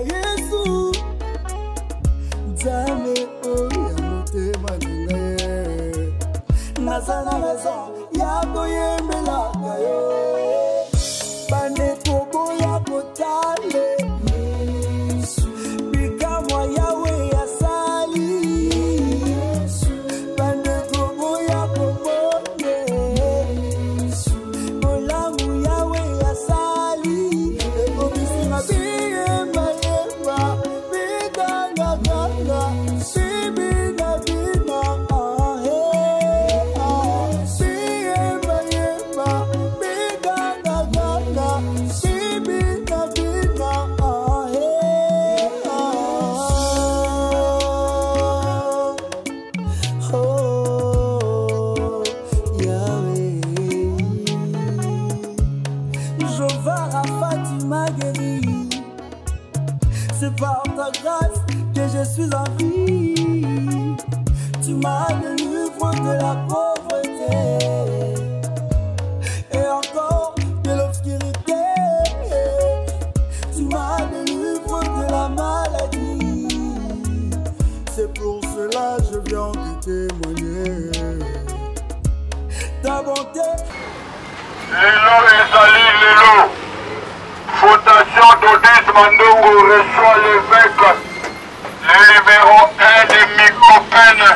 Yesu Nzambe oya motema nanga Nazana raison ya koyembelaka yo Bande kobo ya kotale Yesu Bika mwa yawe ya sali Yesu Bande kobo ya kobonge Yesu Olamu yawe ya sali Eko bisima biyemba yemba Bidanga ganga Sibina bina Biyemba yemba Bidanga ganga Sibina bina Oh Yahweh Jehovah Rapha, tu m'as guéri. C'est par ta grâce que je suis en vie. Tu m'as délivré de la pauvreté et encore de l'obscurité. Tu m'as délivré de la maladie. C'est pour cela que je viens te témoigner ta bonté. Lelo ezali lelo. Fondation d'Odis Mandongo reçoit l'évêque, le numéro 1 de Micopène.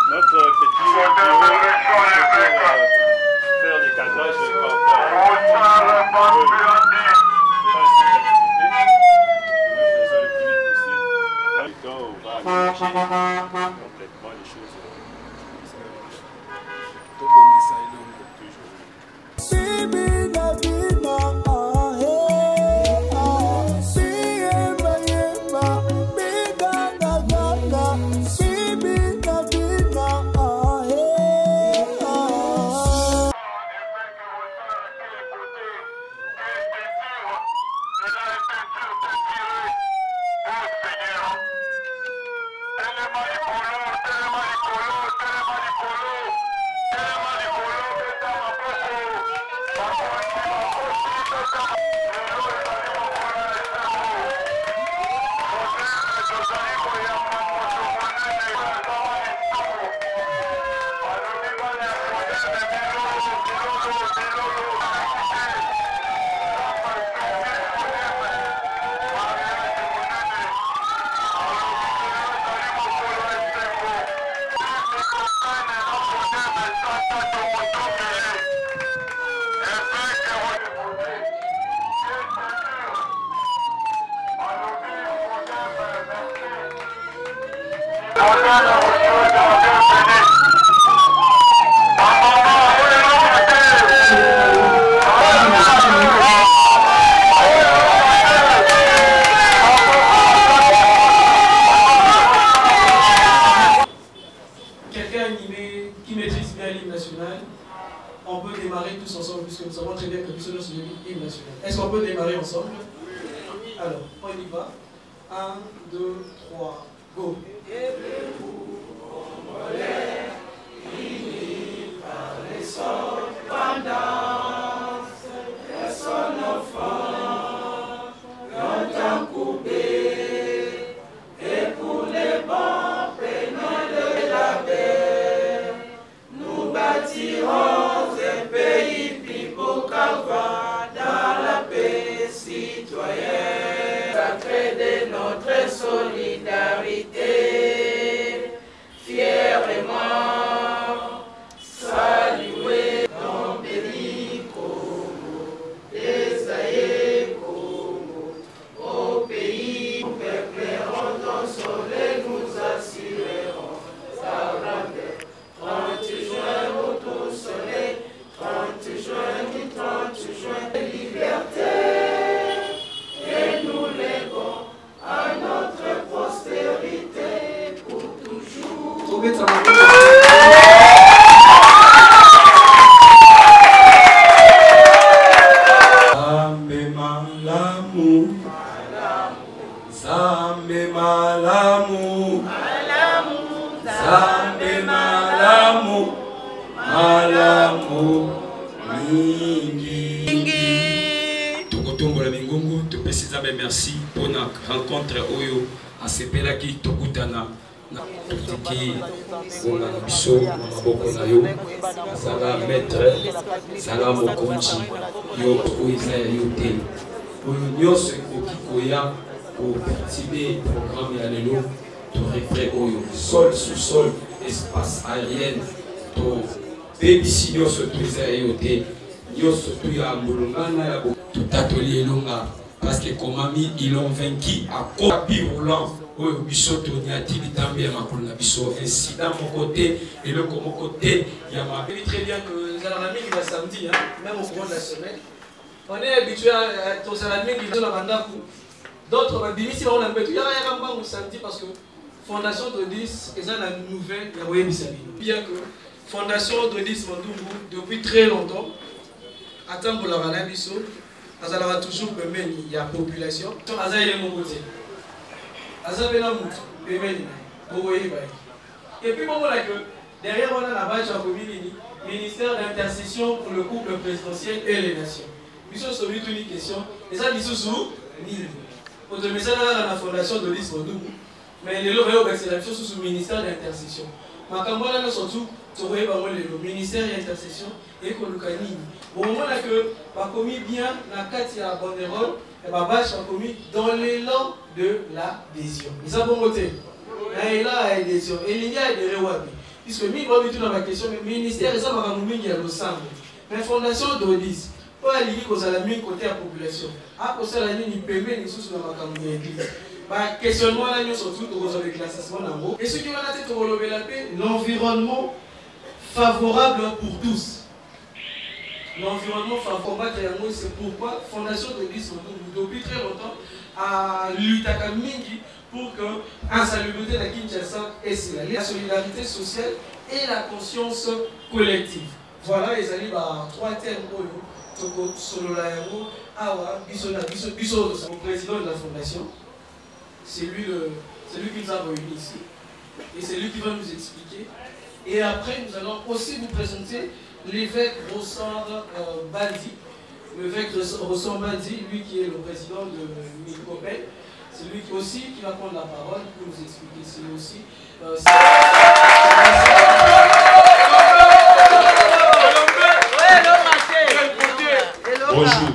Notre petit bureau faire des cadrages complètement les choses. Quelqu'un animé qui maîtrise bien l'hymne national, on peut démarrer tous ensemble puisque nous savons très bien que nous sommes sur l'hymne national. Est-ce qu'on peut démarrer ensemble? Alors, on y va. 1, 2, 3, go. Solidarité, fièrement saluer dans pays Congo, désaillés Congo, au pays où peuplérons ton soleil, nous assurerons sa grandeur. 30 juin, retour soleil, 30 juin, du 30 juin, liberté, et nous lèvons à notre postérité pour toujours. Zambe malamu, Zambe malamu, Zambe malamu, malamu mingi. tombola mingongo to pesiza be merci pour na rencontre oyo asepela ki tokutana na tiki ona biso na maboko na yo sala maître sala mokonzi yo oiza yo te oyo nyonso ekoki koya pour participer programme ya lelo to reflet oyo sol sous sol espace aérien to bebisi nyonso toiza yo te nyonso to ya molongana ya tout atelier longa parce que comme ami ils ont vaincu à copie roulant au bisoto niati bitambi ya makolo na biso incident mon côté et le comme côté il y a ma très bien que les alamins qui va samedi hein, même au cours de la semaine on est habitué à tous alamins qui sont la bandaku d'autres va bimisi on a betu ya ya kamba samedi parce que fondation d'Odis est la nouvelle ya Royer Bisabino bien que fondation d'Odis Mandungu depuis très longtemps attend pour la Ranabiso azalaka toujours pembeni ya population azali mon côté azabela mutu pembeni boye baye et puis bon voilà que derrière on a la base ya commune ministère d'intercession pour le couple présidentiel et les nations biso so bitu une question et ça lisusu ni pour de message à la fondation de l'Is Mandungu mais les lots c'est la chose sous ministère d'intercession makambo là surtout toye bango le ministère d'intercession et kolukani bon moment là que pas commis bien la carte à banderole et ba bâche a commis dans l'élan de l'adhésion ils ont bon côté et là adhésion et il y a des rewabi puisque mi ba bitu na ma question ministère ça makambo mingi ya losambo mais fondation d'Odis pour aller cause la mine côté la population a cause la ligne pembe ni sous na makambo ya église bah questionnement là nous surtout aux éclaircissements d'ango et ce qui va la tête au relever la paix l'environnement favorable pour tous. L'environnement favorable c'est pourquoi Fondation de l'Is depuis très longtemps a lutté à Mingi pour que l'insalubrité de Kinshasa est la solidarité sociale et la conscience collective. Voilà les alliés trois termes Toko Sololaero, Awa, Biso, le président de la fondation. C'est lui qui nous a réunis ici et c'est lui qui va nous expliquer. Et après, nous allons aussi vous présenter l'évêque Rossard Badi. L'évêque Rossard Badi, lui qui est le président de Micopel, c'est lui qui va prendre la parole pour nous expliquer. C'est aussi. Bonjour.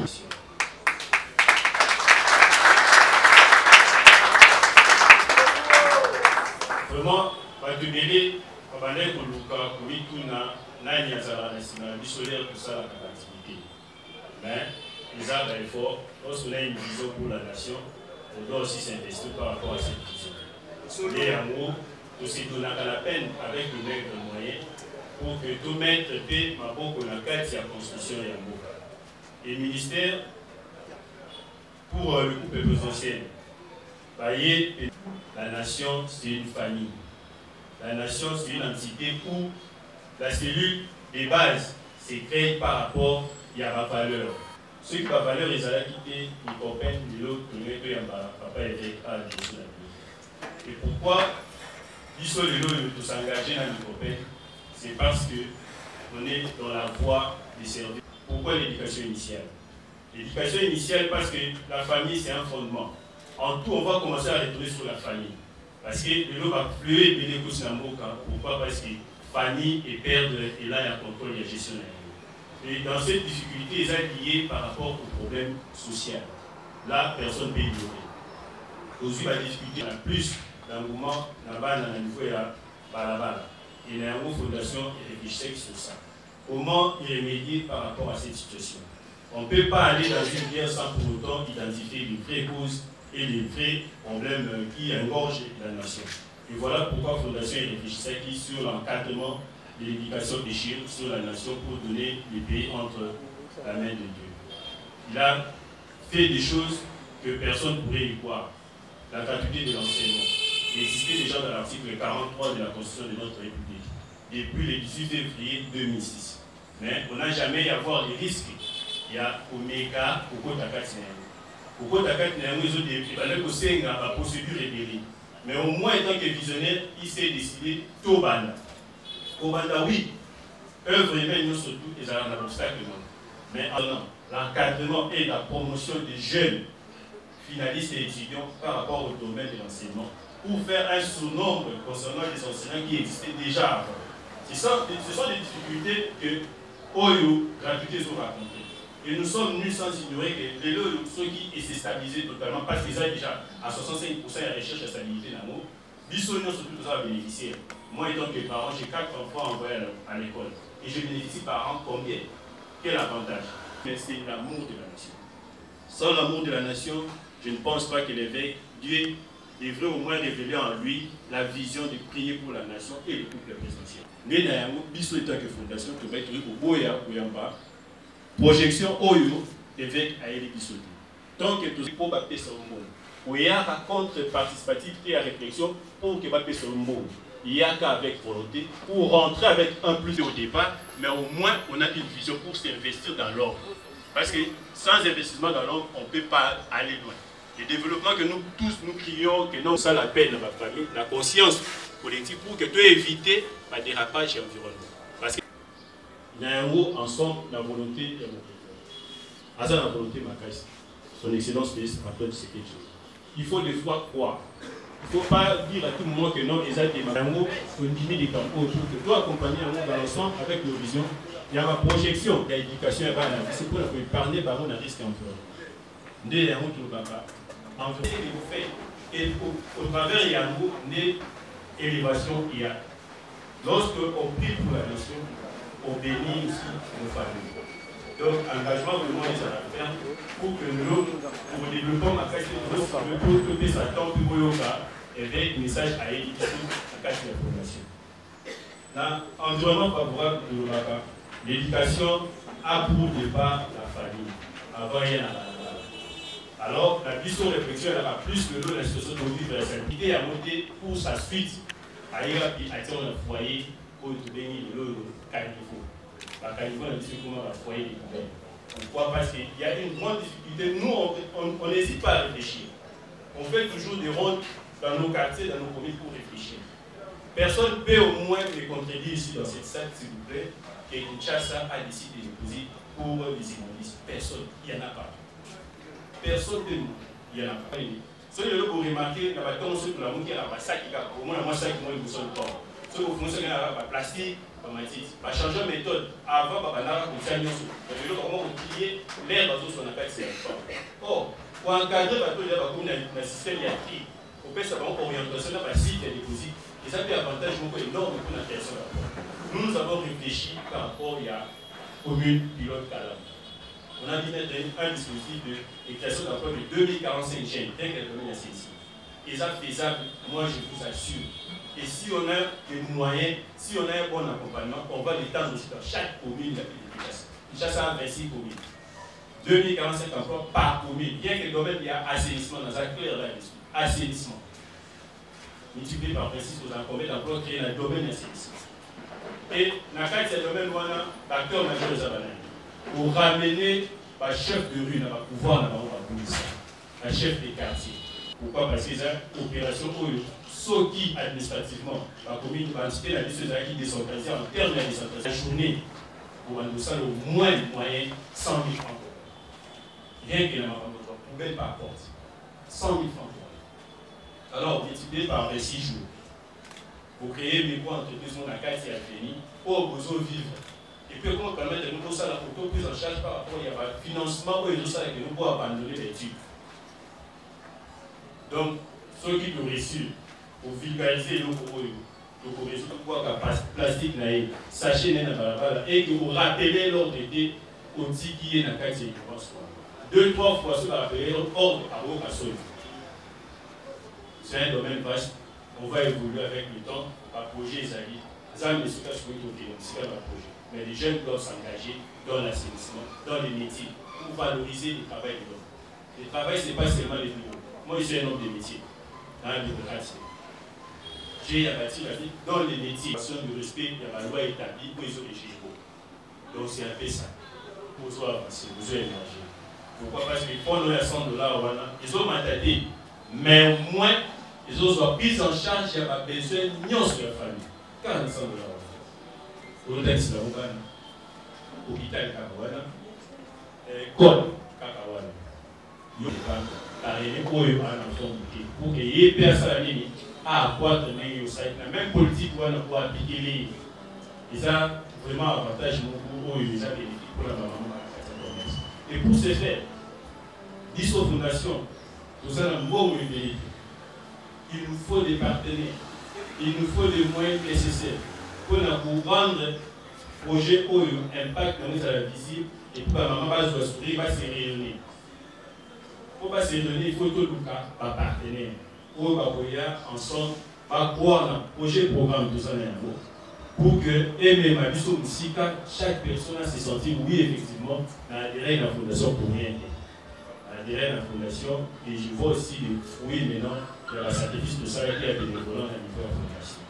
Vraiment, pas de délai. Abandonné pour Luka, pour Ituna, Nani Azara, la solaire, tout ça, la capacité. Mais, les arts d'effort, lorsqu'on a une vision pour la nation, on doit aussi s'investir par rapport à cette vision. Et en gros, tout ce qu'on a la peine avec le maigre moyen pour que tout maître paie ma beaucoup la carte de la construction et en gros. Et le ministère, pour le couple présidentiel, la nation, c'est une famille. La nation, c'est une entité où la cellule des bases s'est créée par rapport à la valeur. Ceux qui ont la valeur, ils ont quitté les copains de l'autre, papa était à la gestion de la vie. Et pourquoi ils sont les lots de s'engager dans les copains? C'est parce qu'on est dans la voie des services. Pourquoi l'éducation initiale? L'éducation initiale, parce que la famille, c'est un fondement. En tout, on va commencer à retourner sur la famille. Parce que le lot va fluer de l'économie. Pourquoi? Parce que famille et père et là, il y a contrôle et gestion. Et dans cette difficulté, ils sont liés par rapport au problème social. Là, personne ne peut ignorer. Aujourd'hui, la difficulté, il y a plus d'engouement là-bas dans le niveau de la balabala. Et il y a une fondation qui réfléchit sur ça. Comment y remédier par rapport à cette situation? On ne peut pas aller dans une guerre sans pour autant identifier les vraies causes et les vrais problèmes qui engorgent la nation. Et voilà pourquoi la Fondation réfléchissait sur l'encadrement de l'éducation déchirée sur la nation pour donner le pays entre la main de Dieu. Il a fait des choses que personne ne pourrait y croire. La gratuité de l'enseignement. Il existait déjà dans l'article 43 de la Constitution de notre République, depuis le 18 février 2006. Mais on n'a jamais à voir les risques. Il y a Omega, Koko Takati. Koko Takati, il fallait que la procédure est dérivée. Mais au moins, en tant que visionnaire, il s'est décidé tout banda. Au banda, oui, œuvre humaine, nous surtout, ils ont un obstacle. mais en l'encadrement et la promotion des jeunes finalistes et étudiants par rapport au domaine de l'enseignement, pour faire un sous-nombre concernant les enseignants qui existaient déjà avant. Ce sont des difficultés que Oyo, gratuité, ont rencontrées. Et nous sommes nus sans ignorer que les lots, ceux qui s'est stabilisé totalement, parce qu'ils ont déjà à 65% la recherche de stabilité d'amour, Bissot, nous sommes tous à bénéficier. Moi, étant que parent, j'ai 4 enfants envoyés à l'école. Et je bénéficie par an combien? Quel avantage? Mais c'est l'amour de la nation. Sans l'amour de la nation, je ne pense pas que l'évêque, Dieu, devrait au moins révéler en lui la vision de prier pour la nation et le couple présidentiel. Nous avons Bissot étant que fondation, qui va être au Boya, Boyamba, projection Oyo, évêque à Eli Bissot. Tant que tout pour bapter son monde. Il y a un contre participatif et à réflexion pour que bapter son monde. Il y a qu'avec volonté pour rentrer avec un plus au départ, mais au moins on a une vision pour s'investir dans l'ordre. Parce que sans investissement dans l'ordre, on ne peut pas aller loin. Le développement que nous tous nous crions, que nous, ça la peine dans ma famille, la conscience collective pour que tu évites le dérapage et l'environnement. Parce qu'il y a un mot ensemble, la volonté et mon président. À ça, la volonté, ma caisse. Son excellence ministre rappelle ce que tu veux. Il faut des fois croire. Il ne faut pas dire à tout moment que non, ils ont des mots, il faut diminuer des campos autour, que toi accompagner un mot dans l'ensemble avec nos visions. Il y a ma projection, il y a l'éducation, c'est pour parler par un risque environnement. Nous, il y a un mot qui ne va pas. Et au travers, il y a un mot, élévation, il y a. Lorsqu'on prie pour la nation, on bénit aussi nos familles. Donc, engagement vraiment, ça va faire pour que nous, pour le développement, à faire pour que ça tombe pour Yoga, et avec message à l'éducation, à casser l'information. Dans l'environnement favorable de l'Oraga, l'éducation a pour départ la famille. Avant, il y en a. Alors, la vision réflexion, elle a plus que l'eau, la situation de vivre, la stabilité a monté pour sa suite à y avoir un foyer pour devenir de l'eau caniveau. La caniveau, on a dit comment un foyer des poubelles. Pourquoi? Parce qu'il y a une grande difficulté. Nous, on n'hésite pas à réfléchir. On fait toujours des rondes dans nos quartiers, dans nos communes pour réfléchir. Personne ne peut au moins me contredire ici dans cette salle, s'il vous plaît, que Kinshasa a décidé de déposer pour les immobilistes. Personne. Il n'y en a pas. Personne de nous, il n'y en a pas. Ce que vous remarquez, il y a pas de sur la moue qui a un sac qui a au moins un sac qui a une boussole de corps. Ce que vous fonctionnez à la plastique, à changer de méthode. Avant, on a un comment on plie l'air dans son appel, c'est important. Or, pour encadrer le système électrique, on peut savoir orientation dans le site et déposit. Et ça fait un avantage énorme pour la personne. Nous avons réfléchi par rapport à la commune pilote Calam. On a dit mettre un dispositif de création d'emploi de 2045 jeunes, bien qu'elle domine la CIC. Et ça faisable, moi je vous assure. Et si on a des moyens, si on a un bon accompagnement, on va l'étendre aussi dans chaque commune de la ville de Kinshasa. Kinshasa a 26 communes. 2045 emplois par commune. Bien que le domaine il y a assainissement dans un clair là, assainissement. Multiplié par 26, vous avez combien d'emplois créés dans le domaine d'assainissement. Et dans le cas de ce domaine, on a l'acteur majeur de Zabanani. Pour ramener le chef de rue, dans le pouvoir, dans la police, un chef des quartiers. Pourquoi? Parce que c'est une opération où, qui administrativement, la commune va inciter la liste qui décentralisée en termes de décentralisation. La journée, pour endosser au moins moyen 100 000 francs. Rien que la poubelle par porte. 100 000 francs. Alors, multiplié par 6 jours. Pour créer une micro-entreprise, on a 4 et à fini, pour besoin de vivre. Et puis, comment permettre de nous ça la photo prise en charge par rapport au financement, où ils ont ça que nous pouvons abandonner les tubes. Donc, ceux qui ont réussi pour vulgariser le plastique, sachez et que vous rappelez l'ordre été au dit qui est dans le cas de 2-3 fois, ce qu'on rappelle l'ordre à vos personnes. C'est un domaine vaste. On va évoluer avec le temps. Par projet, Zali, ça ne se cache pas c'est un projet. Mais les jeunes doivent s'engager dans l'assainissement, dans les métiers, pour valoriser le travail de l'homme. Le travail, ce n'est pas seulement les bureaux. Moi, je suis un homme de métier, dans la bureaucratie. J'ai abattu la vie dans les métiers. De respect, il y a la loi établie, pour les autres généraux. Donc, c'est un peu ça. Pour soi avancer, vous avez émergé. Pourquoi? Parce qu'ils font $100, ils ont mandaté, mais au moins, ils ont pris en charge, il y a besoin de sur la famille. $40. Au hôpital Karouana, code kakawana yo la réunion oyo ana sombuki pour que y personne à apporter la même politique pour appliquer les ça vraiment avantage pour eux les bénéfices pour la maman. Et pour ce faire, 10 fondations, tout ça dans le bon il nous faut des partenaires, il nous faut des moyens nécessaires pour rendre le projet où impact dans la visible et pour la maman va se rayonner. Pour pas se rayonner, il faut tout le cas par partenaire. Pour ensemble, par croire dans le projet programme tout ça pour que chaque personne se sentir oui effectivement dans l'adhérer à la fondation pour rien. Adhérer à la fondation et je vois aussi les fruits maintenant de la sacrifice de ça qui a été développé à niveau de la fondation.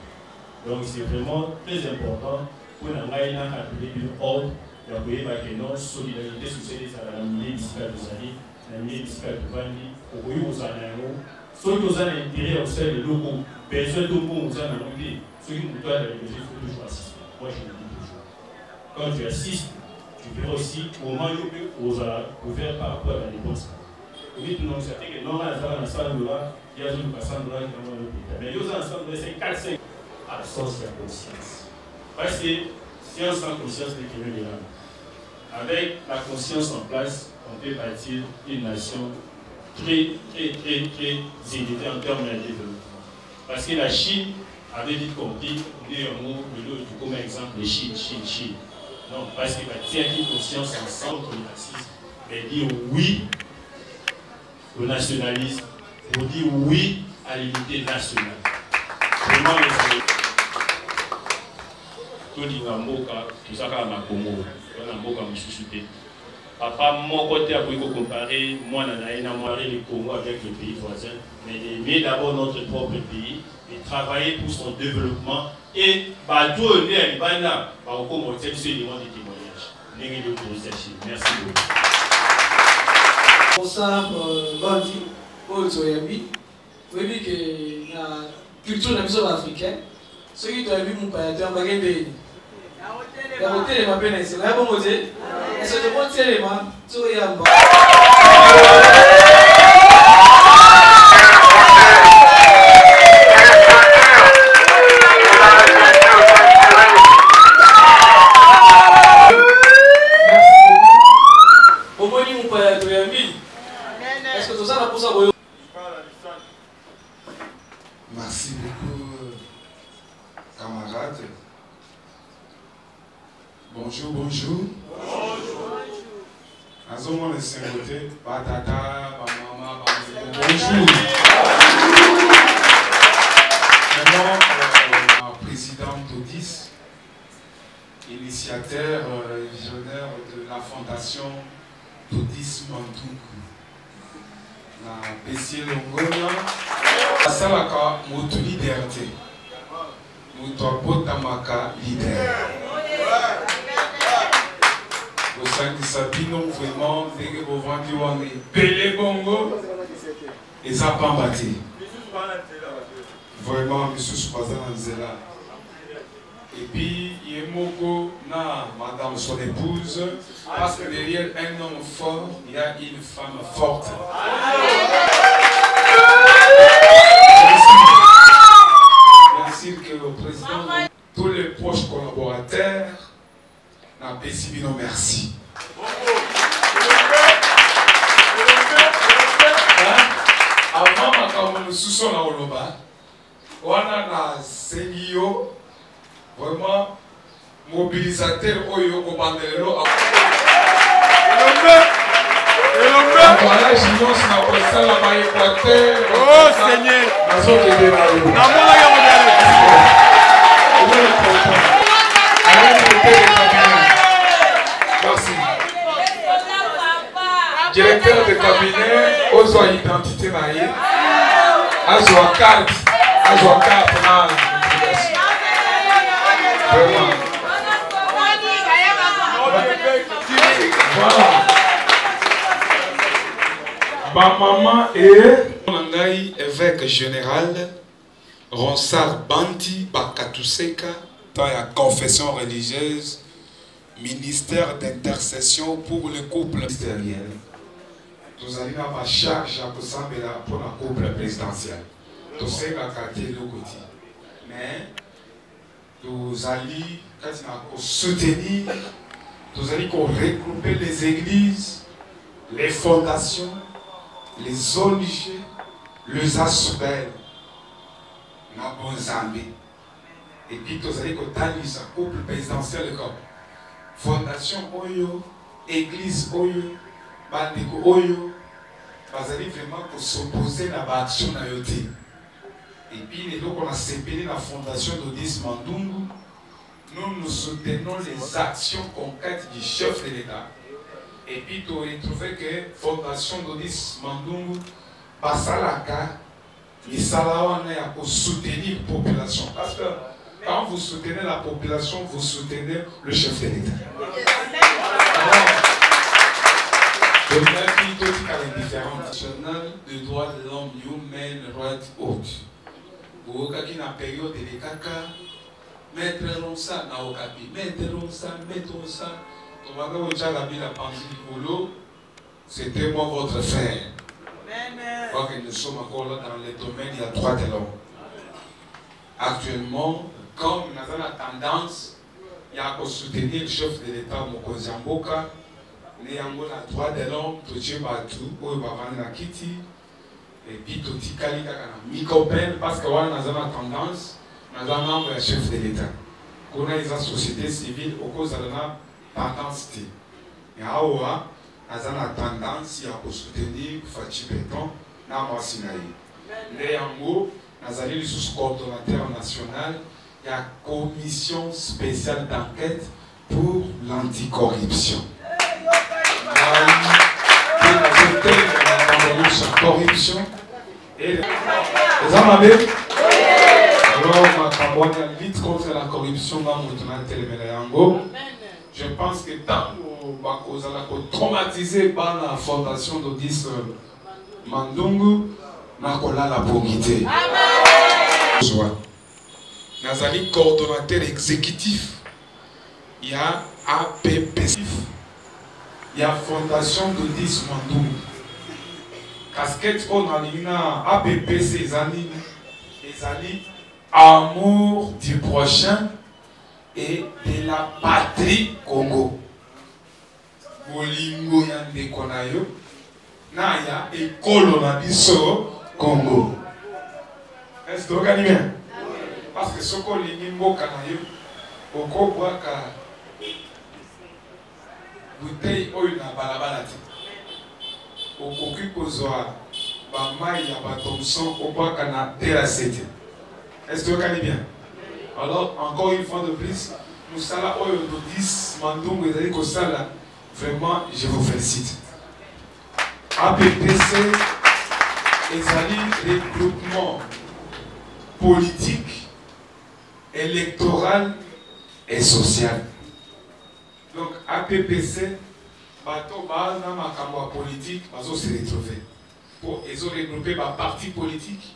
Donc c'est vraiment très important pour nous appeler une ordre d'appuyer ma solidarité sociale à la milieu municipal de Zali, la milieu municipal de Bandi, au pays où nous avons ceux qui ont intérêt au sein des locaux, besoin de nous aux années, ceux qui nous doivent la il faut toujours assister. Moi je le dis toujours. Quand tu assistes, tu verras aussi comment tu peux faire par rapport à la dépense. Oui, non, c'est que non, là, dans la salle de là, il y a une personne là qui est dans l'hôpital. Mais il y a ensemble, c'est 4-5 absence de conscience. Parce que science sans conscience n'est qu'il est là. Avec la conscience en place, on peut bâtir une nation très unité en termes de développement. Parce que la Chine avait vite compris, on dit un mot, comme exemple, les Chine. Non, parce qu'il va tirer une conscience ensemble pour l'assise, mais dire oui au nationalisme, pour dire oui à l'unité nationale. Vraiment, les tout dit dans Moka, tout ça comme Makomo, dans Moka Moussouté. Papa, mon côté a pu comparer, moi, le Congo avec le pays voisin, mais d'aimer d'abord notre propre pays et travailler pour son développement. Et tout le monde va commencer à se demander des témoignages. Merci beaucoup. Bonsoir, Bandi, Ozoyabi. Vous voyez que la culture africaine, ceux qui ont vu mon père, c'est un bagage de. La beauté de ma peine, c'est la bonne beauté. Et c'est le bon élément, tout est en bas. Merci beaucoup, camarades. Bonjour, bonjour. Bonjour. Les Saint-Côté, Batata, Maman, bonjour. Maintenant, président Todis, initiateur, visionnaire de la fondation Todis Mantungu. La Bessie Longonia, la Salaka, Moto Liberté. Moto Botamaka leader. Au sein de Sabino, vraiment, dès que vous vendez, on est Pelé Bongo et ça pas battu. Vraiment, monsieur Soupaza Nanzela. Et puis, il y a Moko, madame son épouse, parce que derrière un homme fort, il y a une femme forte. Merci que le président, tous les proches collaborateurs, n'a pas si bien merci. Avant, nous sous la Oloba, on a Sengio. Vraiment, mobilisateur Oyo Obandelelo. Voilà, j'annonce la personne là-bas Équateur. Oh Seigneur! Merci. Directeur de cabinet, Ozo identité naïe, Azo carte, voilà. Ma maman et évêque général Ronsard Bandi Bakatuseka dans la confession religieuse ministère d'intercession pour le couple ministériel. Nous allons avoir la charge pour le couple présidentiel. Nous allons mais nous allons soutenir, nous allons regrouper les églises, les fondations, les ONG, les ASBEL, et puis nous allons utiliser le couple présidentiel comme fondation Oyo, église Oyo, bandeko Oyo, nous allons vraiment s'opposer à l'action de l'Ayoté. Et puis, les gens qui ont séparé la fondation d'Odis Mandungu, nous soutenons les actions concrètes du chef de l'État. Et puis, tu as trouvé que la fondation d'Odis Mandungu, Basalaka, Misalawane a pour soutenir la population. Parce que quand vous soutenez la population, vous soutenez le chef de l'État. Le même qui est différent. National de droits de l'homme, Human Rights Watch. Vous avez une période de caca, mettre ça na okapi, mettre ça, c'était moi votre frère. Je crois que nous sommes encore là dans les domaines, il y a droit de l'homme. Actuellement, comme nous avons la tendance, il y a à soutenir le chef de l'État, Mokozi Mboka, nous avons le droit de l'homme, tout le monde va Kiti. Et puis tout le monde a parce que nous avons la tendance, nous avons le chef de l'État. Nous avons la société civile au cause de la tendance. Et nous avons la tendance à soutenir Fachi Béton dans le Sinaï. Nous avons le coordonnateur national, il y a une commission spéciale d'enquête pour l'anticorruption. Corruption et les hommes avec alors la lutte contre la corruption je pense que tant que nous traumatiser par la fondation d'Odis Mandungu nous avons la pauvreté. Nous avons coordonnateur exécutif, il y a APPC, il y a fondation d'Odis Mandungu. Casquette on a l'ina APPC les amis amour du prochain et de la patrie Congo. Bolingo yande konayo na ya ekolo na biso Congo. Est-ce que vous avez bien? Parce que ce qu'on lingi mboka na yo okobwaka bouteille oyo na balabala te. Okoki kozwa bamai ya batomson obwaka na terasete. Est-ce que vous avez bien? Alors, encore une fois de plus, nous sommes là, Odis Mandungu, et Kosala, vraiment, je vous félicite. APPC, les regroupements politiques, électoral et social. Donc, APPC, bateau bana makambo politique, bazo se retrouver. Pour ils ont regroupé par parti politique,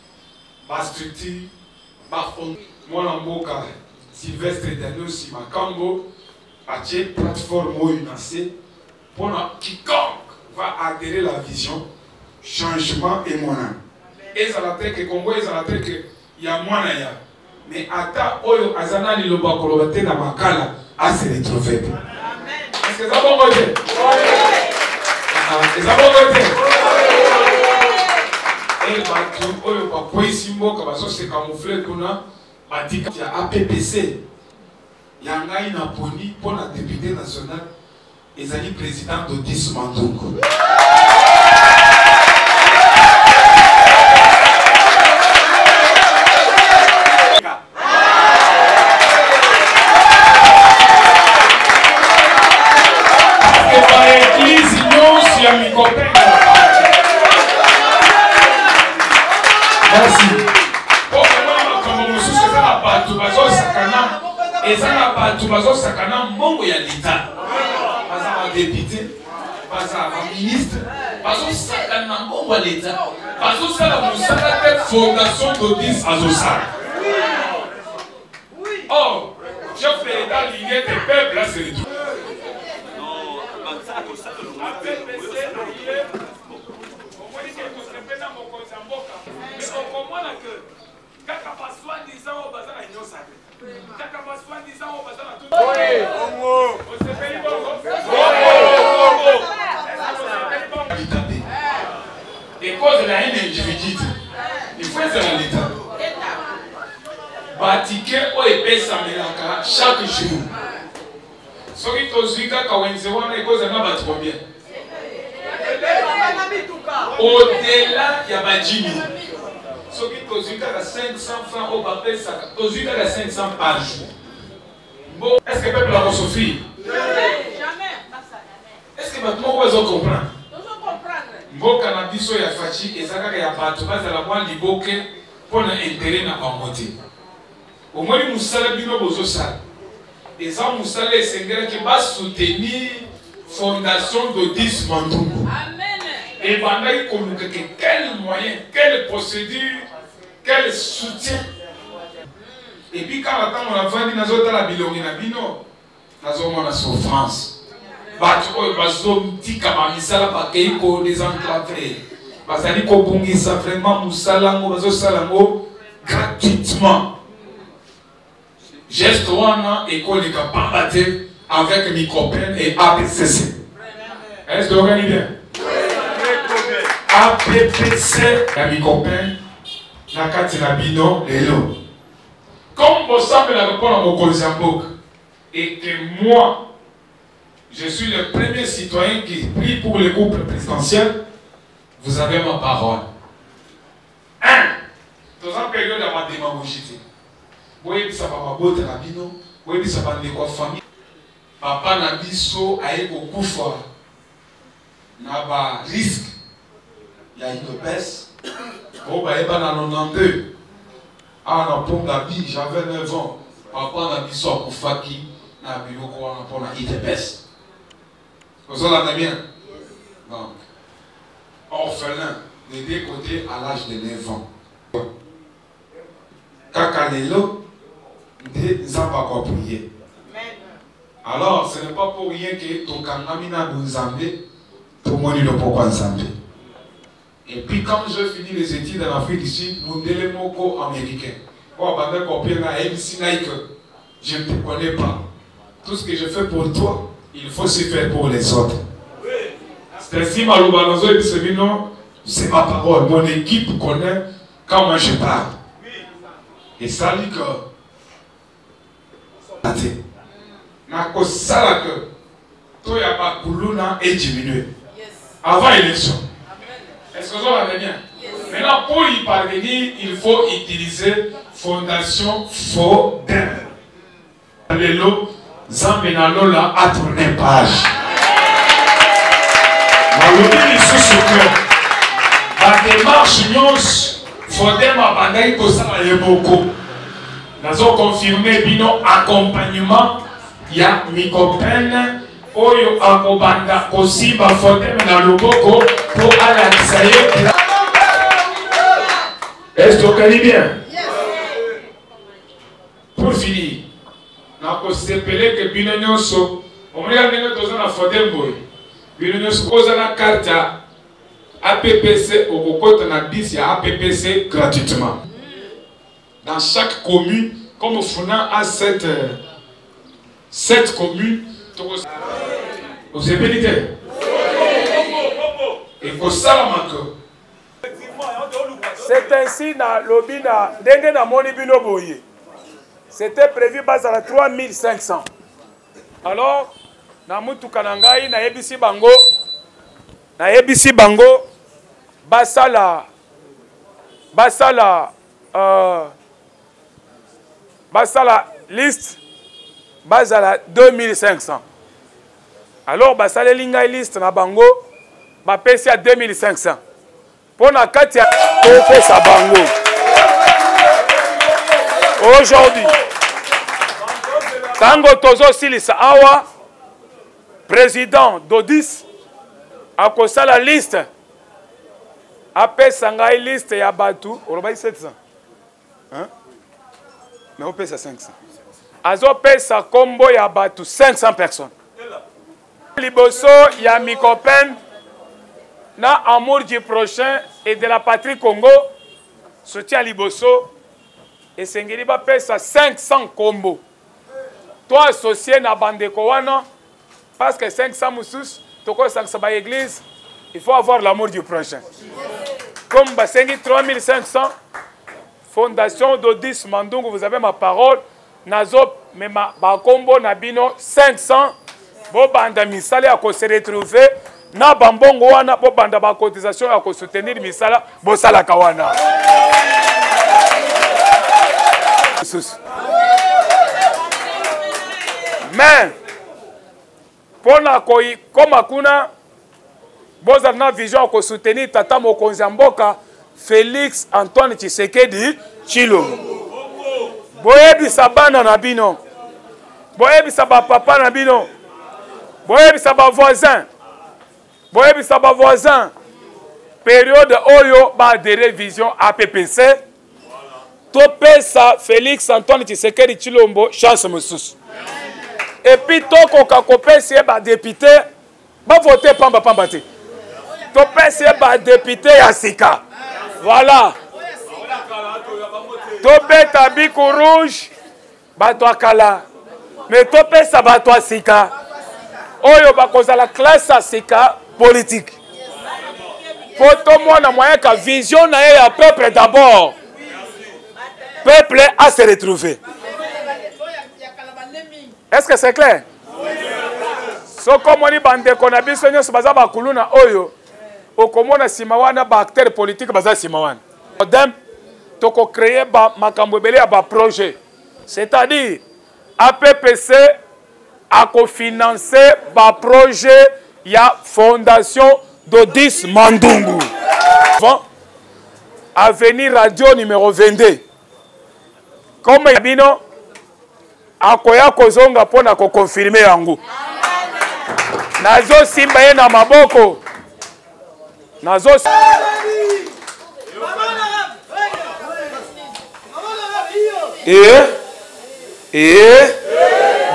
par structure, par fond. Moi, la Mboka, Sylvestre Danosi Makambo, a une plateforme UNAC pour quiconque va adhérer à la vision, changement et moyen. Et ça la tête que Congo, et ça la tête que il y a moyen. Mais ata oyo azana li loba kolobate na makala a se retrouver. Est-ce que ça va bon côté? Oui. Ça va bon côté? Et batu oyo ba poisi mboka baso se camoufler kuna batika ya APPC. Yanga ina poni pour la députée nationale ezali président d'Odis Mandungu. Merci. Pour moi, comme nous sommes là, pas tout bazo sakana, et ça n'a pas tout bazo sakana, mongo ya l'État. Pas un député, pas un ministre, bazo sakana mongo ya l'État. Bazo sakana musaka fondation d'Odis Azosar. Or, chef de l'État lié des peuples là c'est tout. Et cause de la haine individuelle, il faut être dans l'État. Batiquer au épais samelaka chaque jour. Ce qui est aussi quand on se voit, cause de la bien. Au-delà, il y a Badjimi. Ce qui est aussi quand 500 francs au papier, aussi quand 500 par jour. Bon, est-ce que le peuple a Sophie? Jamais. Est-ce que maintenant on va comprendre? Mboka na biso ya fachi ezaka ya bato bazala mwa liboke pona intérêt na bangote. Au moins musala bino bozo sala. Eza musala esengera ki ba soutenir fondation d'Odis Mandungu. Amen. Et bandaki komuka que quel moyen, quelle procédure, quel soutien. Et puis quand on a vendu nazota la bilongi na bino, nazoma na souffrance. Bato oyo bazotika bamisala bakei ko désenclavé bazali kobungisa vraiment musala ngo bazosala ngo gratuitement. Geste wana ekoleka pamba te avec Micropène et APCC. Est-ce que vous regardez bien? APPC ya Micropène na kati na bino lelo. Comme bosambe na répondre à mon Mboka et que moi je suis le premier citoyen qui prie pour le couple présidentiel. Vous avez ma parole. Dans une période de ma démagogie, vous voyez que ça va botter la bino, vous voyez que ça va de quoi famille. Papa n'a biso a eu beaucoup fort. N'a pas risque. Il y a une baisse. Bon, bah, il y a 92. Ah, on a pour la vie, j'avais 9 ans. Papa n'a biso a Koufaki, n'a bio quoi, on a pour la baisse. Vous entendez bien? Donc, orphelin, des deux côtés à l'âge de 9 ans. Kakalelo, des ans pas prier. Alors, ce n'est pas pour rien que ton kangamina Nzambé, tout le monde ne peut pas Nzambé. Et puis, quand je finis les études en Afrique du Sud, nous sommes moko américain. Oh, pendant qu'on peut na MC Nike, je ne te connais pas. Tout ce que je fais pour toi, il faut se faire pour les autres. C'est ainsi, Maloubanzo et Bissebino, c'est ma parole. Mon équipe connaît quand moi je parle. Et ça dit que Nako Salak, tout y a pas Koulouna est diminué. Avant l'élection. Est-ce que vous avez bien? Maintenant, pour y parvenir, il faut utiliser Fondation Fodem. Alléluia. Zambenalola a tourné page. Malobini sous ce cœur. La démarche nyos Fodem a bandai kosala yeboko. Nazo confirmé bino accompagnement ya Micropène oyo akobanda kosimba Fodem na loboko pour alakisa ye. Est-ce que vous connaissez bien? Pour finir. Nako sepele que bino nyonso omega ndenge toza na Fodem boy bino nyonso koza na carte ya APPC okokota na 10 ya APPC gratuitement dans chaque commune comme Funa a 7 communes vous avez pénité et pour ça c'est ainsi na lobina ndenge na moni bino boye. C'était prévu base à la 3500. Alors, na mutu kanangai na ebisi bango basala liste base à la 2500. Alors basala lingai liste na bango ba pesi à 2500. Pour na kati ya sa bango. Aujourd'hui, Tango Tozo Silisa Awa, président d'Odis, a posé la liste. Après Sangai liste ya Batu, on va 700. Hein? Mais on paye ça 500. Azo paye sa combo ya Batu 500 personnes. Liboso, il y a mes copains, na amour du prochain et de la patrie Congo, soutien Liboso, et Sengeli va payer ça 500 combos. Toi associé na bande Kowana, parce que 500 moussous, toi 500 ba église, il faut avoir l'amour du prochain. Comme Basengi 3500, Fondation d'Odis Mandungu, vous avez ma parole, Nazo, mais ma combo Nabino 500. Bo banda misala ya ko se retrouver na bambongo wana bo banda ba cotisation ya ko soutenir misala bo sala kawana. Mais pona ko koma kuna boza na vision ko soutenir tata mokonzi mboka Félix Antoine Tshisekedi Tshilombo. Boyebi sabana na bino. Boyebi saba papa na bino. Boyebi saba voisin. Boyebi saba voisin. Période oyo ba de révision APPC. Topé sa Félix Antoine Tshisekedi Tshilombo chance mususu. Et puis toko kakopé si ba député ba voter pamba pamba te. Topé si ba député ya sika. Voilà. Topé tabiku rouge ba to akala. Mais topé sa ba to sika. Oyo bakoza la classe asika politique. Poto mwana moyen ka vision na ya peuple d'abord. Peuple à se retrouver. Est-ce que c'est clair? So comme on dit bande kona biso nyo baza bakuluna oyo okomona simawana ba acteur politique baza simawana. Dem toko créer ba makambo belé ba projet. C'est-à-dire APPC a cofinancé un projet, il y a Fondation d'Odis Mandungu. Avenir Radio numéro 22. Comme Yabino, akoya kozonga pona ko confirmer yango. Nazo simba ye na maboko. Nazo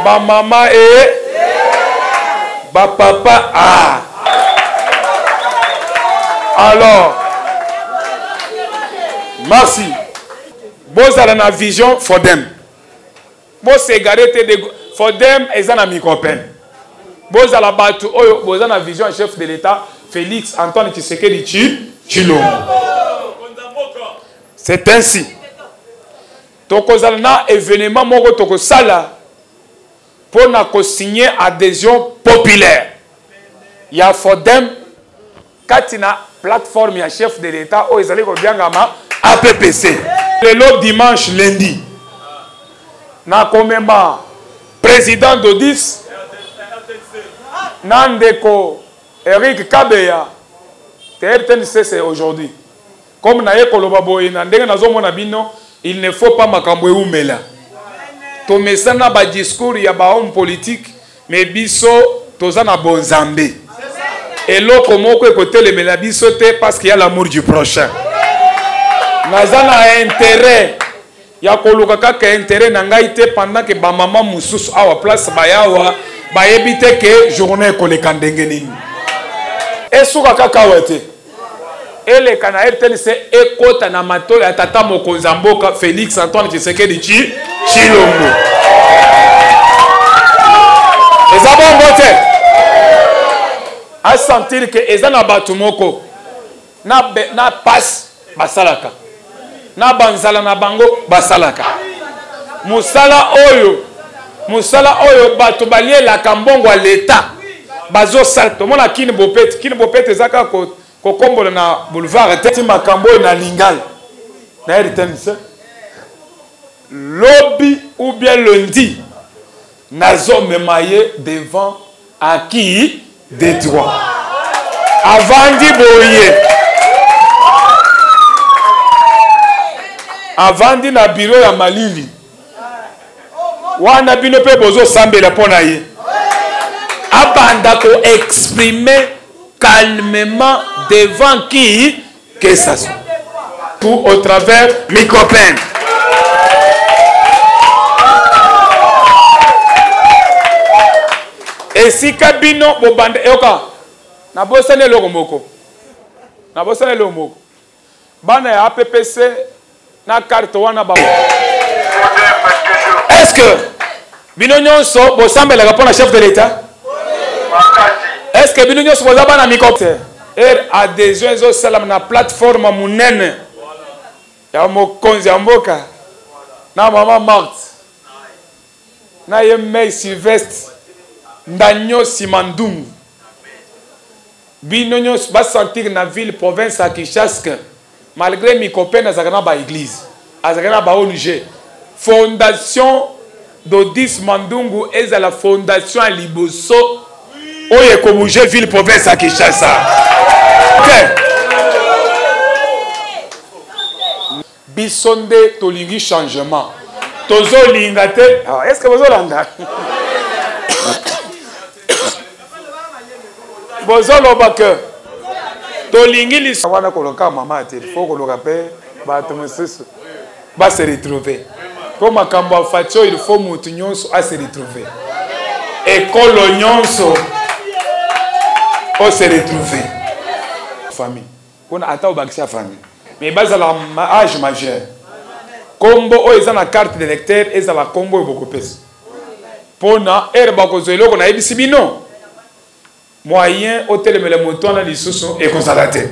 ba maman et ba papa ah. Alors merci. Bozala na vision for them. Bo se garete de for them ezana mi copain. Bozala batu oyo bozana vision chef de l'État Félix Antoine Tshisekedi Tshilombo. C'est ainsi. Tokozala na événement moko tokosala pour signer adhésion populaire. Il y a Fodem, Katina, plateforme, il y a chef de l'État, où ils allaient bien APPC. Le dimanche, lundi, na komema président d'Odis, Nandeko, Eric Kabeya, TRTNC c'est aujourd'hui. Comme na Koloba Boye, Nandega Nazomona Bino, il ne faut pas makambo eumela. To mesana ba discours ya ba homme politique mais biso tozana bonzambe. Et l'autre moko écouter le mela biso te parce qu'il y a l'amour du prochain. Nazana intérêt ya koluka kaka intérêt na ngai te pendant que ba maman mususu awa place ba yawa ba yebite que journée ko le kandenge nini. Esuka kaka wete. Et kana RTNC ekota na matolo ya tata mokonzi mboka Félix Antoine Tshisekedi Tshilombo. Ezabon bote. A sentir que ezana batu moko na passe basalaka. Na banzala na bango basalaka. Musala oyo batu balie la kambongo à l'état. Bazo salto mona kini bopete zaka ko kokombola na boulevard teti makambo na lingala na RTNC lobby ou bien lundi nazo memaye devant acquis des droits avandi boye avandi na bureau ya Malili wana bino pe bozo sambela pona ye abanda ko exprimer calmement devant qui que ça soit. Tout au travers mes copains. esika bino bobanda yoka na bosane eloko moko na bosane eloko moko bana ya APPC na carte wana ba est-ce que bino nyonso bosambelaka mpona chef de l'état est-ce que bino nyonso boza bana micopter adhésion ezosalama na plateforme monene ya mokonzi ya mboka na mama Marthe na ye Mei Sylvestre ndanyo simandungu bino nyonso basentir na ville province ya Kinshasa malgré mikope nazalaka na ba église azalaka na ba ONG fondation d'Odis Mandungu ezala fondation ya liboso oyo ekobouge ville province ya Kinshasa biso nde tolingi changement tozolinga te est-ce que bozolanda bozoloba ke tolingi liso wana koloka mama te fo koloka pe bato mosusu base retrouver po makambo ya fati oyo il faut motu nyonso ase retrouver ekolo nyonso ose retrouver famille mpona ata obakisa famille mais bazala âge majeur kombo oyo eza na carte de lecteur ezala kombo oyo bokopesa mpona ere bakozwa eloko nayebisi bino moyen otelemela moto wana lisusu ekozala te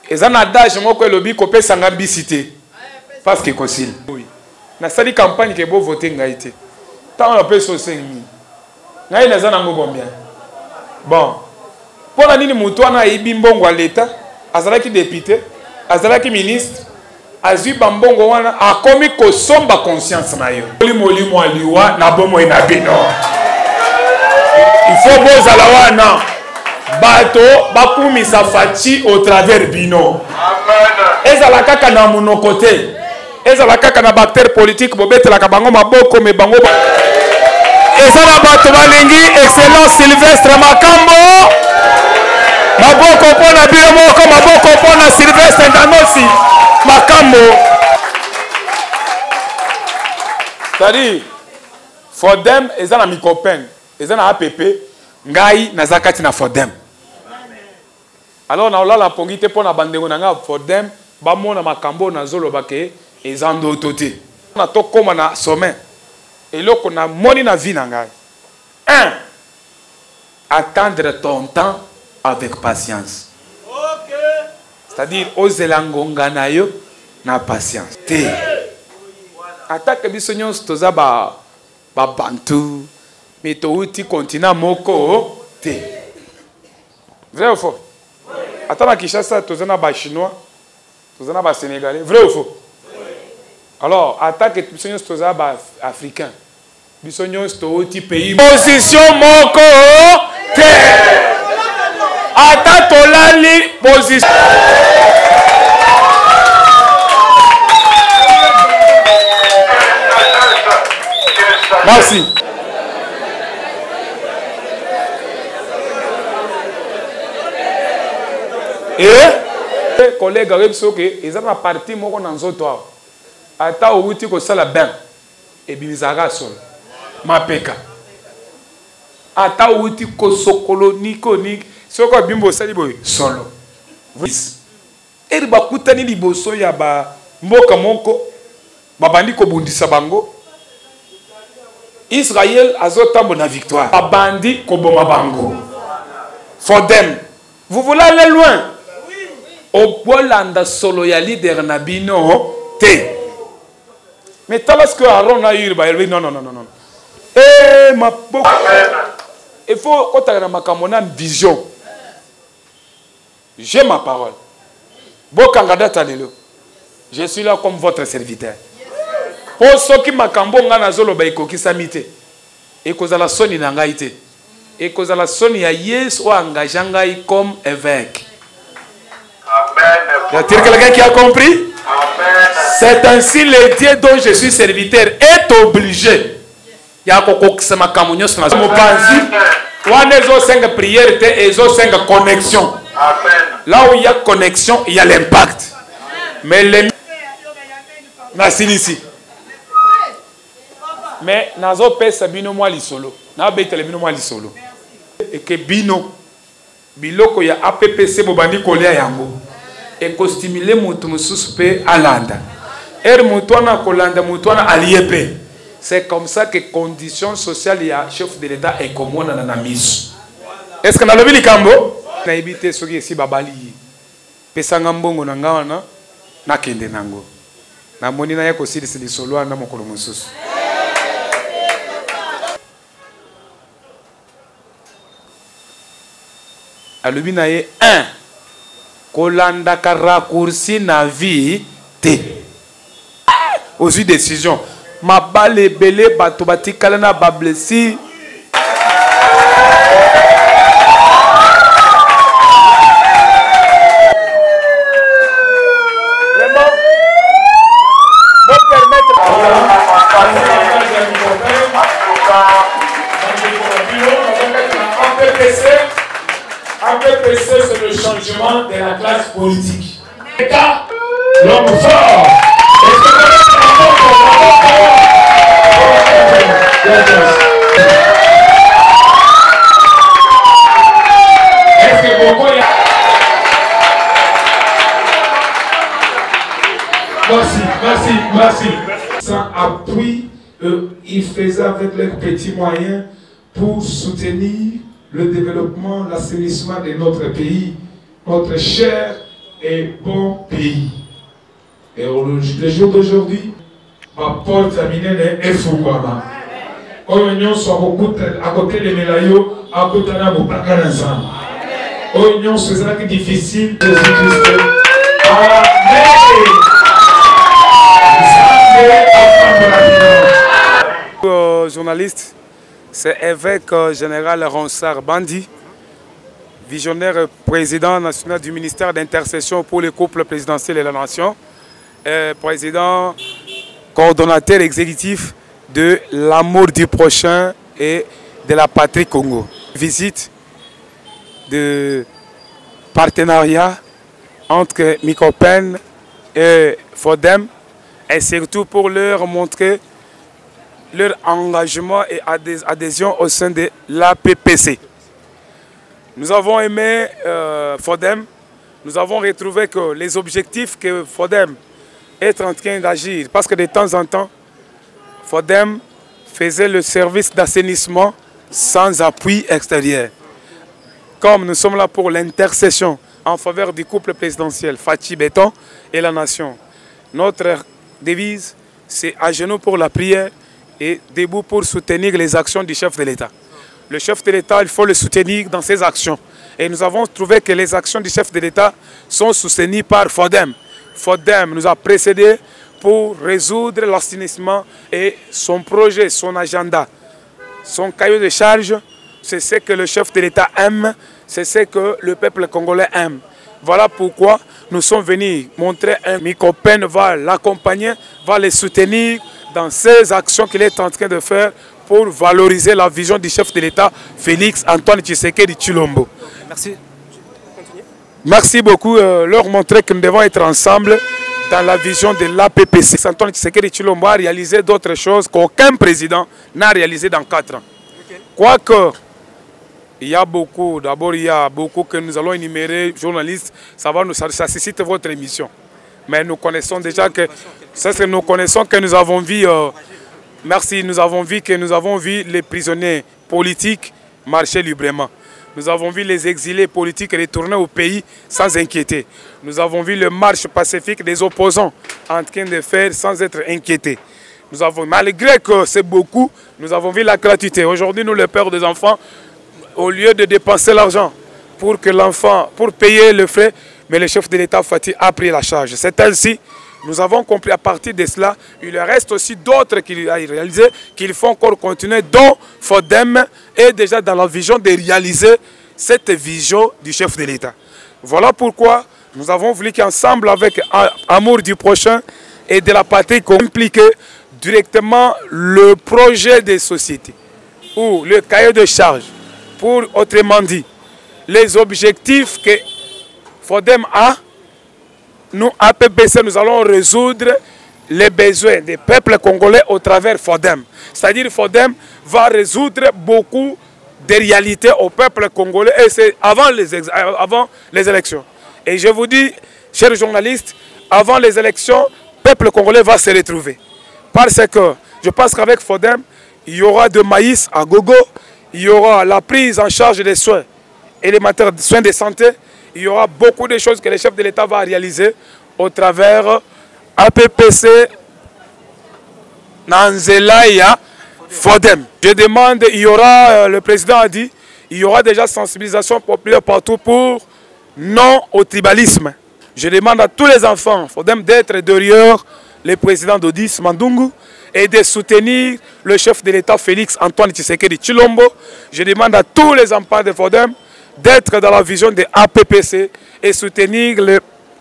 eza na adage moko elobi kopesanga mbisi te parce que ekosila nasali campagne ke bovote ngai te ntango napesa osengi ngai naza nango combien bon mpona nini moto wana ayibi mbongo ya leta azalaki député azalaki ministre azwi bambongo wana akomi kosomba conscience na yo molimo aliwa na bomoi na bino il faut bozala wana bato bakumisa faci au travers bino ezala kaka na monoko te ezala kaka na bacteur politique bobetelaka bango maboko me bango eza na bato balingi excellence Sylvestre Makambo maboko mpona bino moko maboko mpona Sylvestre Ndanosi Makambo c'est-à-dire Fodem eza na mikopen eza na APP ngai naza kati na Fodem alors na olala pongi te mpona bandengo na nga Fodem bamona makambo nazoloba ke eza ndoto te na tokoma na sommet eloko na moni na vie na ngai 1 attendre ton temps avec patience c'est-à-dire ozela ngonga na yo na patience te atake biso nyonso toza babantu mais touti continent moko te vrai ou faux ata na Kinshasa toza na bachinois toza na basénégalais vrai ou faux alors atake biso nyonso toza baafricain biso nyonso touti pays position moko te ata tolali position merci et collègue ayebiso ke eza na parti moko na nzoto awa ata outi kosala bain ebimisaka solo mapeka ata outi kosokolo niko soko bimbo osali boye solo eri bakutani liboso ya mboka moko babandi kobundisa bango Israël azotambo na victoire babandi koboma bango Fodem vous voulez aller loin obolanda solo ya leader na bino te mais talas que Aaron a eu non ma il faut kotaka na makambo na vision j'ai ma parole bokanga data lelo je suis là comme votre serviteur po soki makambo nga nazoloba ekokisami te ekozala soni na ngai te ekozala soni ya Yesu oyo engage ngai comme évêque. Y a-t-il quelqu'un qui a compris? C'est ainsi le Dieu dont je suis serviteur est obligé ya kokokisa makambo nyonso na mopanzi wana ezosenga prière te ezosenga connexion. Là où il y a connexion il y a l'impact. Mais les nasilisi mais nazo pesa bino mwa lisolo na betele bino mwa lisolo eke bino biloko ya APPC bobandi kolia yango ekostimule mutu mosusu pe alanda mutu wana kolanda mutu wana alie pe. C'est comme ça que condition sociale ya chef de l'État est commune na miso. Est-ce que nalobi likambo na ibite soki esi babali pesanga mbongo na ngawana na kende nango na moni na yako silisi lisolo na mokolo mosusu. Alobi na ye 1 kolanda ka raccourci na vie te aux décisions ma balle belé bato batikala na bablesi vraiment vous permettre APPC, c'est le changement de la classe politique. L'homme fort. Est-ce que beaucoup y a... Merci. Sans appui, ils faisaient avec leurs petits moyens pour soutenir le développement, l'assainissement de notre pays, notre cher et bon pays. Et le jour d'aujourd'hui, ma porte à Minene est Fouguama. Oignon soit à côté de Melayo, à côté de Moupaka ensemble. Oignon, c'est ça qui est difficile de Jésus-Christ. Amen. Journaliste, c'est évêque général Ronsard Bandi, visionnaire président national du ministère d'intercession pour le couple présidentiel et la nation, président coordonnateur exécutif de l'amour du prochain et de la patrie Congo. Visite de partenariat entre Mikopen et Fodem et surtout pour leur montrer leur engagement et adhésion au sein de l'APPC. Nous avons aimé Fodem, nous avons retrouvé que les objectifs que Fodem est en train d'agir, parce que de temps en temps, Fodem faisait le service d'assainissement sans appui extérieur. Comme nous sommes là pour l'intercession en faveur du couple présidentiel Fachi Béton et la nation, notre devise, c'est à genoux pour la prière et debout pour soutenir les actions du chef de l'État. Le chef de l'État, il faut le soutenir dans ses actions. Et nous avons trouvé que les actions du chef de l'État sont soutenues par Fodem. Fodem nous a précédés pour résoudre l'assainissement et son projet, son agenda, son cahier de charge, c'est ce que le chef de l'État aime, c'est ce que le peuple congolais aime. Voilà pourquoi nous sommes venus montrer un Mikopen va l'accompagner, va les soutenir dans ces actions qu'il est en train de faire pour valoriser la vision du chef de l'État, Félix Antoine Tshisekedi Tshilombo. Merci. Merci beaucoup. Leur montrer que nous devons être ensemble dans la vision de l'APPC. Antoine Tshisekedi Tshilombo a réalisé d'autres choses qu'aucun président n'a réalisé dans 4 ans. Okay. Quoique, il y a beaucoup, d'abord il y a beaucoup que nous allons énumérer, journalistes, ça suscite votre émission. Mais nous connaissons déjà que, nous connaissons que nous avons vu, nous avons vu les prisonniers politiques marcher librement. Nous avons vu les exilés politiques retourner au pays sans inquiéter. Nous avons vu le marche pacifique des opposants en train de faire sans être inquiétés. Nous avons, malgré que c'est beaucoup, nous avons vu la gratuité. Aujourd'hui, nous, les pères des enfants, au lieu de dépenser l'argent pour que l'enfant, pour payer le frais, mais le chef de l'État Fati a pris la charge. C'est ainsi, nous avons compris à partir de cela, il reste aussi d'autres qu'il a réalisé, qu'il faut encore continuer, dont Fodem est déjà dans la vision de réaliser cette vision du chef de l'État. Voilà pourquoi nous avons voulu qu'ensemble, avec amour du prochain et de la patrie, qu'on implique directement le projet des sociétés, ou le cahier de charge, pour, autrement dit, les objectifs que Fodem a, nous, APPC, nous allons résoudre les besoins des peuples congolais au travers FODEM. C'est-à-dire FODEM va résoudre beaucoup de réalités au peuple congolais et c'est avant les élections. Et je vous dis, chers journalistes, avant les élections, le peuple congolais va se retrouver. Parce que je pense qu'avec FODEM, il y aura de maïs à gogo, il y aura la prise en charge des soins élémentaires, des soins de santé, il y aura beaucoup de choses que le chef de l'État va réaliser au travers APPC Nanzelaya FODEM. Je demande, il y aura, le président a dit, il y aura déjà sensibilisation populaire partout pour non au tribalisme. Je demande à tous les enfants FODEM d'être derrière le président d'Odis Mandungu et de soutenir le chef de l'État Félix Antoine Tshisekedi Tshilombo. Je demande à tous les enfants de FODEM d'être dans la vision de APPC et soutenir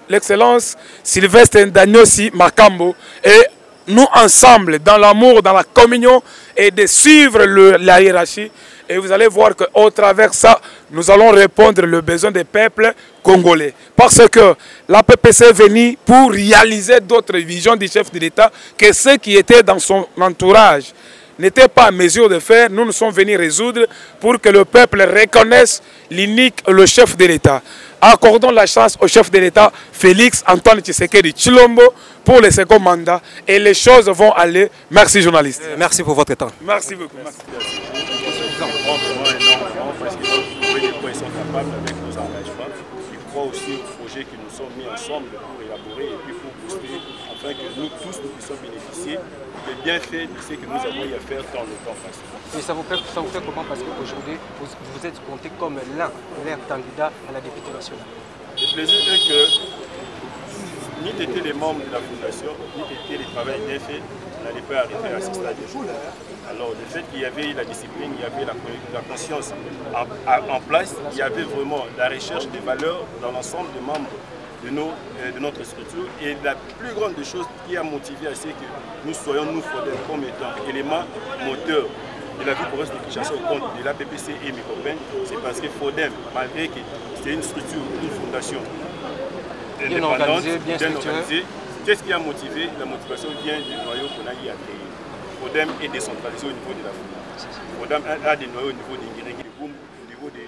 l'excellence Sylvestre Ndagnosi Makambo et nous ensemble dans l'amour, dans la communion et de suivre la hiérarchie. Et vous allez voir qu'au travers ça, nous allons répondre aux besoins des peuples congolais. Parce que l'APPC est venu pour réaliser d'autres visions du chef de l'État que ceux qui étaient dans son entourage n'étaient pas en mesure de faire. Nous nous sommes venus résoudre pour que le peuple reconnaisse l'unique, le chef de l'État. Accordons la chance au chef de l'État, Félix Antoine Tshisekedi Tshilombo, pour le second mandat. Et les choses vont aller. Merci, journalistes. Merci pour votre temps. Merci beaucoup. Merci. Parce qu'ils ont trouvé des points, ils sont capables avec nos engagements. Ils croient aussi aux projets que nous sommes mis ensemble pour élaborer et puis pour booster, afin que nous tous nous puissions bénéficier des bienfaits de ce que nous avons eu à faire dans le temps passé. Et ça vous fait comment? Parce qu'aujourd'hui, vous êtes compté comme l'un des candidats à la députée nationale. Le plaisir est que ni étaient les membres de la fondation, ni étaient les travaux bien faits, on n'allait pas arriver à ce stade. Alors le fait qu'il y avait la discipline, il y avait la conscience en place, il y avait vraiment la recherche des valeurs dans l'ensemble des membres de notre structure. Et la plus grande des choses qui a motivé à ce que nous soyons, nous, FODEM, comme étant élément moteur de la vie pour reste de Kinshasa au compte de l'APPC et mes copains, c'est parce que FODEM, malgré que c'est une structure, une fondation indépendante, bien organisée, qu'est-ce qui a motivé? La motivation vient du noyau qu'on a eu à créer. FODEM est décentralisé au niveau de la fondation. FODEM a des noyaux au niveau d'Ingirengui, au niveau de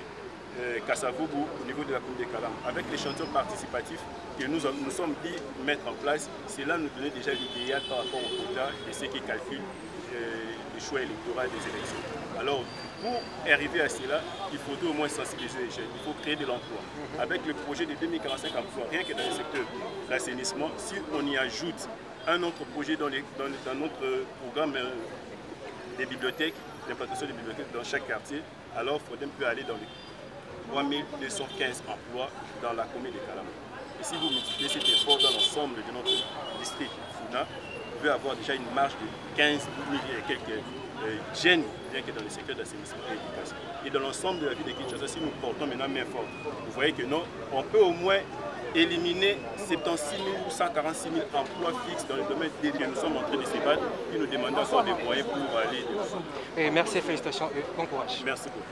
Kassavubu, au niveau de la commune de Kalam. Avec les chantiers participatifs que nous sommes dit mettre en place, cela nous donnait déjà l'idéal par rapport au quota de ceux qui calculent le choix électoral des élections. Alors, pour arriver à cela, il faudrait au moins sensibiliser les jeunes, il faut créer de l'emploi. Avec le projet de 2045 emplois, rien que dans le secteur de l'assainissement, si on y ajoute un autre projet dans notre programme des bibliothèques, l'implantation des bibliothèques dans chaque quartier, alors FODEM peut aller dans les 3215 emplois dans la commune de Kalama. Et si vous multipliez cet effort dans l'ensemble de notre district Funa, vous pouvez avoir déjà une marge de 15 000 et quelques jeunes, bien que dans le secteur d'assainissement et d'éducation. Et dans l'ensemble de la vie de Kinshasa, si nous portons maintenant main forte, vous voyez que non, on peut au moins éliminer 76 146 000 emplois fixes dans le domaine que nous sommes en train de se battre et nous demandons encore des moyens pour aller. Et merci, félicitations et bon courage. Merci beaucoup.